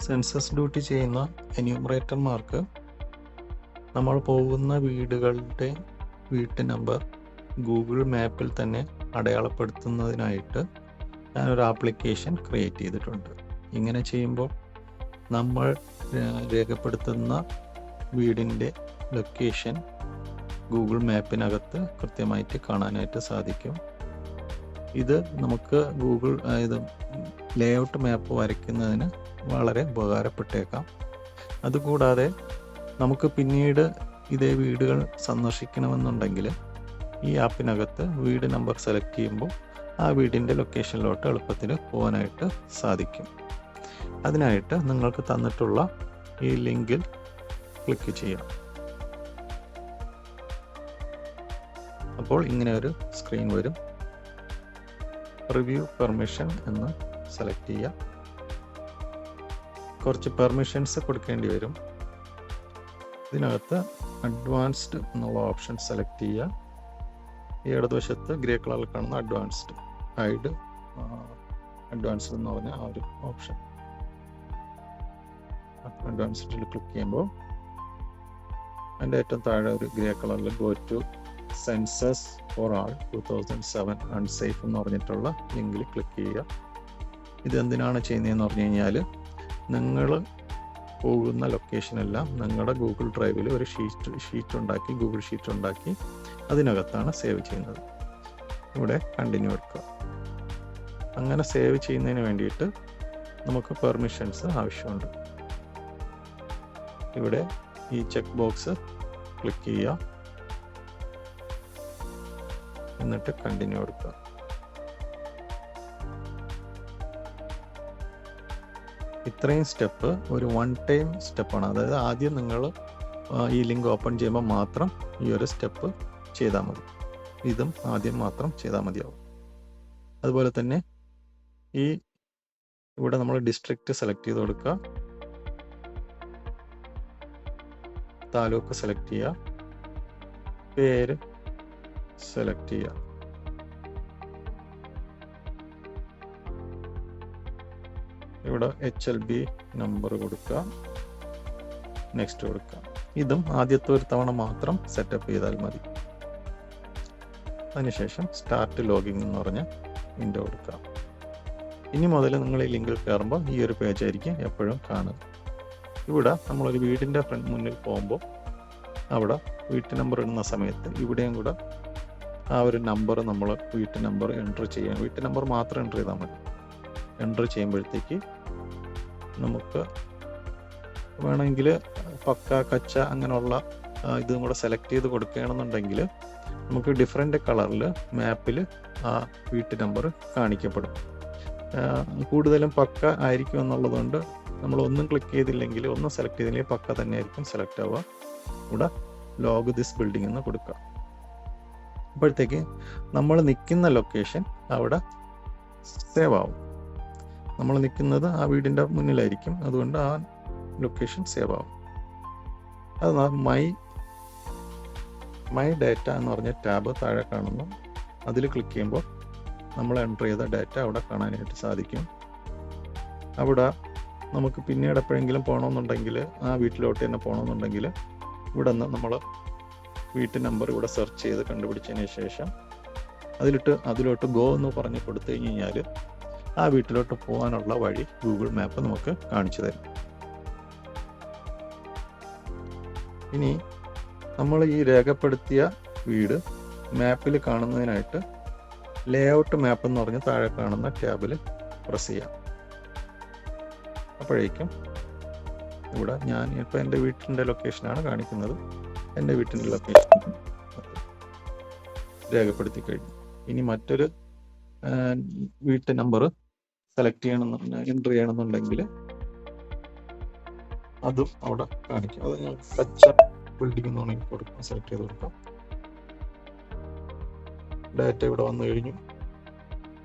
Census duty ചെയ്യുന്ന എന്യൂമറേറ്റർമാർക്ക് നമ്മൾ പോകുന്ന വീടുകളുടെ വീട്ട് നമ്പർ ഗൂഗിൾ മാപ്പിൽ തന്നെ അടയാളപ്പെടുത്തുന്നതിനായിട്ട് ഞാനൊരു ആപ്ലിക്കേഷൻ ക്രിയേറ്റ് ചെയ്തിട്ടുണ്ട്. ഇങ്ങനെ ചെയ്യുമ്പോൾ നമ്മൾ രേഖപ്പെടുത്തുന്ന വീടിൻ്റെ ലൊക്കേഷൻ ഗൂഗിൾ മാപ്പിനകത്ത് കൃത്യമായിട്ട് കാണാനായിട്ട് സാധിക്കും. ഇത് നമുക്ക് ഗൂഗിൾ ലേഔട്ട് മാപ്പ് വരയ്ക്കുന്നതിന് വളരെ ഉപകാരപ്പെട്ടേക്കാം. അതുകൂടാതെ നമുക്ക് പിന്നീട് ഇതേ വീടുകൾ സന്ദർശിക്കണമെന്നുണ്ടെങ്കിൽ ഈ ആപ്പിനകത്ത് വീട് നമ്പർ സെലക്ട് ചെയ്യുമ്പോൾ ആ വീടിൻ്റെ ലൊക്കേഷനിലോട്ട് എളുപ്പത്തിൽ പോകാനായിട്ട് സാധിക്കും. അതിനായിട്ട് നിങ്ങൾക്ക് തന്നിട്ടുള്ള ഈ ലിങ്കിൽ ക്ലിക്ക് ചെയ്യാം. അപ്പോൾ ഇങ്ങനെ ഒരു സ്ക്രീൻ വരും. റിവ്യൂ പെർമിഷൻ എന്ന് സെലക്ട് ചെയ്യുക. കുറച്ച് പെർമിഷൻസ് കൊടുക്കേണ്ടി വരും. ഇതിനകത്ത് അഡ്വാൻസ്ഡ് എന്നുള്ള ഓപ്ഷൻ സെലക്ട് ചെയ്യുക. ഈ ഇടതുവശത്ത് ഗ്രേ കളറിൽ കാണുന്ന അഡ്വാൻസ്ഡ് ഹൈഡ് അഡ്വാൻസ്ഡ് എന്ന് പറഞ്ഞ ആ ഒരു ഓപ്ഷൻ അഡ്വാൻസ്ഡിൽ ക്ലിക്ക് ചെയ്യുമ്പോൾ അതിൻ്റെ ഏറ്റവും താഴെ ഒരു ഗ്രേ കളറിൽ go to census for all 2007 unsafe എന്ന് പറഞ്ഞിട്ടുള്ള ലിങ്കിൽ ക്ലിക്ക് ചെയ്യുക. ഇത് എന്തിനാണ് ചെയ്യുന്നതെന്ന് പറഞ്ഞു കഴിഞ്ഞാൽ നിങ്ങൾ പോകുന്ന ലൊക്കേഷനെല്ലാം നിങ്ങളുടെ ഗൂഗിൾ ഡ്രൈവിൽ ഒരു ഷീറ്റ് ഉണ്ടാക്കി ഗൂഗിൾ ഷീറ്റ് ഉണ്ടാക്കി അതിനകത്താണ് സേവ് ചെയ്യുന്നത്. ഇവിടെ കണ്ടിന്യൂ എടുക്കുക. അങ്ങനെ സേവ് ചെയ്യുന്നതിന് വേണ്ടിയിട്ട് നമുക്ക് പെർമിഷൻസ് ആവശ്യമുണ്ട്. ഇവിടെ ഈ ചെക്ക് ബോക്സ് ക്ലിക്ക് ചെയ്യുക, എന്നിട്ട് കണ്ടിന്യൂ എടുക്കുക. ഇത്രയും സ്റ്റെപ്പ് ഒരു വൺ ടൈം സ്റ്റെപ്പാണ്. അതായത് ആദ്യം നിങ്ങൾ ഈ ലിങ്ക് ഓപ്പൺ ചെയ്യുമ്പോൾ മാത്രം ഈ ഒരു സ്റ്റെപ്പ് ചെയ്താൽ മതി. ഇതും ആദ്യം മാത്രം ചെയ്താൽ മതിയാവും. അതുപോലെ തന്നെ ഇവിടെ നമ്മൾ ഡിസ്ട്രിക്റ്റ് സെലക്ട് ചെയ്ത് കൊടുക്കുക, താലൂക്ക് സെലക്ട് ചെയ്യുക, പേര് സെലക്ട് ചെയ്യുക. ഇവിടെ HLB നമ്പർ കൊടുക്കുക, നെക്സ്റ്റ് കൊടുക്കുക. ഇതും ആദ്യത്തെ ഒരു തവണ മാത്രം സെറ്റപ്പ് ചെയ്താൽ മതി. അതിനുശേഷം സ്റ്റാർട്ട് ലോഗിങ് എന്ന് പറഞ്ഞ വിൻഡോ കൊടുക്കുക. ഇനി മുതൽ നിങ്ങൾ ഈ ലിങ്കിൽ കയറുമ്പോൾ ഈ ഒരു പേജ് ആയിരിക്കും എപ്പോഴും കാണുക. ഇവിടെ നമ്മളൊരു വീടിൻ്റെ മുന്നിൽ പോകുമ്പോൾ അവിടെ വീട്ടു നമ്പർ ഇടുന്ന സമയത്ത് ഇവിടെയും കൂടെ ആ ഒരു നമ്പർ നമ്മൾ വീട്ടു നമ്പർ എൻ്റർ ചെയ്യാൻ വീട്ടു നമ്പർ മാത്രം എൻ്റർ ചെയ്താൽ മതി. എൻ്റർ ചെയ്യുമ്പോഴത്തേക്ക് നമുക്ക് വേണമെങ്കിൽ പക്ക കച്ച അങ്ങനെയുള്ള ഇതും കൂടെ സെലക്ട് ചെയ്ത് കൊടുക്കുകയാണെന്നുണ്ടെങ്കിൽ നമുക്ക് ഡിഫറെൻ്റ് കളറിൽ മാപ്പിൽ ആ വീട്ടു നമ്പർ കാണിക്കപ്പെടും. കൂടുതലും പക്ക ആയിരിക്കും എന്നുള്ളതുകൊണ്ട് നമ്മൾ ഒന്നും ക്ലിക്ക് ചെയ്തില്ലെങ്കിൽ ഒന്നും സെലക്ട് ചെയ്തില്ലെങ്കിൽ പക്ക തന്നെ ആയിരിക്കും സെലക്ട് ആവുക. ഇവിടെ ലോഗ് ദിസ് ബിൽഡിംഗ് എന്ന് കൊടുക്കുക. അപ്പോഴത്തേക്ക് നമ്മൾ നിൽക്കുന്ന ലൊക്കേഷൻ അവിടെ സേവ് ആവും. നമ്മൾ നിൽക്കുന്നത് ആ വീടിൻ്റെ മുന്നിലായിരിക്കും, അതുകൊണ്ട് ആ ലൊക്കേഷൻ സേവ് ആവും. അത് മൈ ഡാറ്റ എന്ന് പറഞ്ഞ ടാബ് താഴെ കാണുന്നു. അതിൽ ക്ലിക്ക് ചെയ്യുമ്പോൾ നമ്മൾ എൻ്റർ ചെയ്ത ഡാറ്റ അവിടെ കാണാനായിട്ട് സാധിക്കും. അവിടെ നമുക്ക് പിന്നീട് എപ്പോഴെങ്കിലും പോകണമെന്നുണ്ടെങ്കിൽ ആ വീട്ടിലോട്ട് തന്നെ പോകണമെന്നുണ്ടെങ്കിൽ ഇവിടെ നിന്ന് നമ്മൾ വീട്ടു നമ്പർ ഇവിടെ സെർച്ച് ചെയ്ത് കണ്ടുപിടിച്ചതിന് ശേഷം അതിലോട്ട് ഗോ എന്ന് പറഞ്ഞ് കൊടുത്തു കഴിഞ്ഞാൽ ആ വീട്ടിലോട്ട് പോകാനുള്ള വഴി ഗൂഗിൾ മാപ്പ് നമുക്ക് കാണിച്ചു തരും. ഇനി നമ്മൾ ഈ രേഖപ്പെടുത്തിയ വീട് മാപ്പിൽ കാണുന്നതിനായിട്ട് ലേഔട്ട് മാപ്പ് എന്ന് പറഞ്ഞ് താഴെ കാണുന്ന ടാബിൽ പ്രസ് ചെയ്യാം. അപ്പോഴേക്കും ഇവിടെ ഞാൻ ഇപ്പോൾ എൻ്റെ വീട്ടിൻ്റെ ലൊക്കേഷനാണ് കാണിക്കുന്നത്. എൻ്റെ വീട്ടിൻ്റെ ലൊക്കേഷൻ രേഖപ്പെടുത്തി കഴിഞ്ഞു. ഇനി മറ്റൊരു വീട്ടു നമ്പർ സെലക്ട് എൻ്റർ ചെയ്യണമെന്നുണ്ടെങ്കിൽ അതും അവിടെ കാണിക്കും. അത് ഞാൻ കച്ച ബിൽഡിംഗ് എന്ന് വേണമെങ്കിൽ കൊടുക്കാം, സെലക്ട് ചെയ്ത് കൊടുക്കാം. ഡാറ്റ ഇവിടെ വന്നു കഴിഞ്ഞു.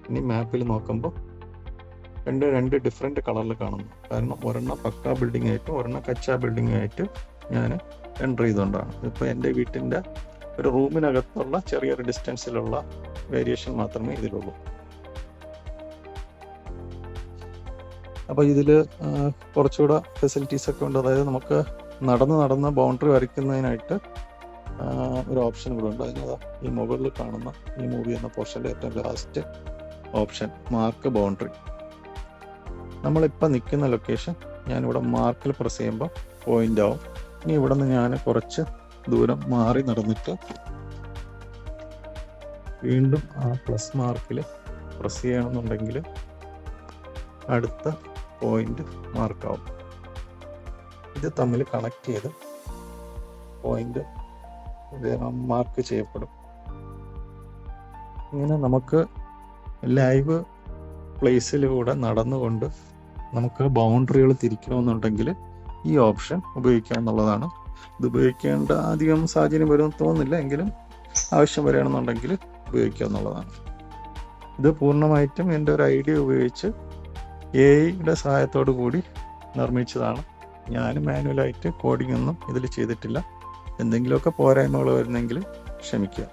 ഇനി മാപ്പിൽ നോക്കുമ്പോൾ രണ്ട് ഡിഫറെൻ്റ് കളറിൽ കാണുന്നു. കാരണം ഒരെണ്ണം പക്ക ബിൽഡിംഗ് ആയിട്ടും ഒരെണ്ണം കച്ച ബിൽഡിംഗ് ആയിട്ട് ഞാൻ എൻ്റർ ചെയ്തുകൊണ്ടാണ്. ഇപ്പോൾ എൻ്റെ വീട്ടിൻ്റെ ഒരു റൂമിനകത്തുള്ള ചെറിയൊരു ഡിസ്റ്റൻസിലുള്ള വേരിയേഷൻ മാത്രമേ ഇതിലുള്ളൂ. അപ്പോൾ ഇതിൽ കുറച്ചുകൂടെ ഫെസിലിറ്റീസ് ഒക്കെ ഉണ്ട്. അതായത് നമുക്ക് നടന്ന് ബൗണ്ടറി വരയ്ക്കുന്നതിനായിട്ട് ഒരു ഓപ്ഷൻ ഇവിടെ ഉണ്ട്. അതിനതാ ഈ മുകളിൽ കാണുന്ന ഈ മൂവി എന്ന പോർഷൻ്റെ ഏറ്റവും ലാസ്റ്റ് ഓപ്ഷൻ മാർക്ക് ബൗണ്ടറി. നമ്മളിപ്പോൾ നിൽക്കുന്ന ലൊക്കേഷൻ ഞാനിവിടെ മാർക്കിൽ പ്രസ് ചെയ്യുമ്പോൾ പോയിന്റ് ആവും. ഇനി ഇവിടെ നിന്ന് ഞാൻ കുറച്ച് ദൂരം മാറി നടന്നിട്ട് വീണ്ടും ആ പ്ലസ് മാർക്കിൽ പ്രസ് ചെയ്യണമെന്നുണ്ടെങ്കിൽ അടുത്ത പോയിന്റ് മാർക്കാവും. ഇത് തമ്മിൽ കണക്ട് ചെയ്ത് പോയിന്റ് മാർക്ക് ചെയ്യപ്പെടും. ഇങ്ങനെ നമുക്ക് ലൈവ് പ്ലേസിലൂടെ നടന്നുകൊണ്ട് നമുക്ക് ബൗണ്ടറികൾ തിരിക്കണമെന്നുണ്ടെങ്കിൽ ഈ ഓപ്ഷൻ ഉപയോഗിക്കുക എന്നുള്ളതാണ്. ഇത് ഉപയോഗിക്കേണ്ട അധികം സാഹചര്യം വരുമെന്ന് തോന്നുന്നില്ല, എങ്കിലും ആവശ്യം വരികയാണെന്നുണ്ടെങ്കിൽ ഉപയോഗിക്കുക എന്നുള്ളതാണ്. ഇത് പൂർണ്ണമായിട്ടും എൻ്റെ ഒരു ഐഡിയ ഉപയോഗിച്ച് AI-യുടെ സഹായത്തോടു കൂടി നിർമ്മിച്ചതാണ്. ഞാൻ മാനുവലായിട്ട് കോഡിംഗ് ഒന്നും ഇതിൽ ചെയ്തിട്ടില്ല. എന്തെങ്കിലുമൊക്കെ പോരായ്മകൾ വരുന്നെങ്കിൽ ക്ഷമിക്കുക.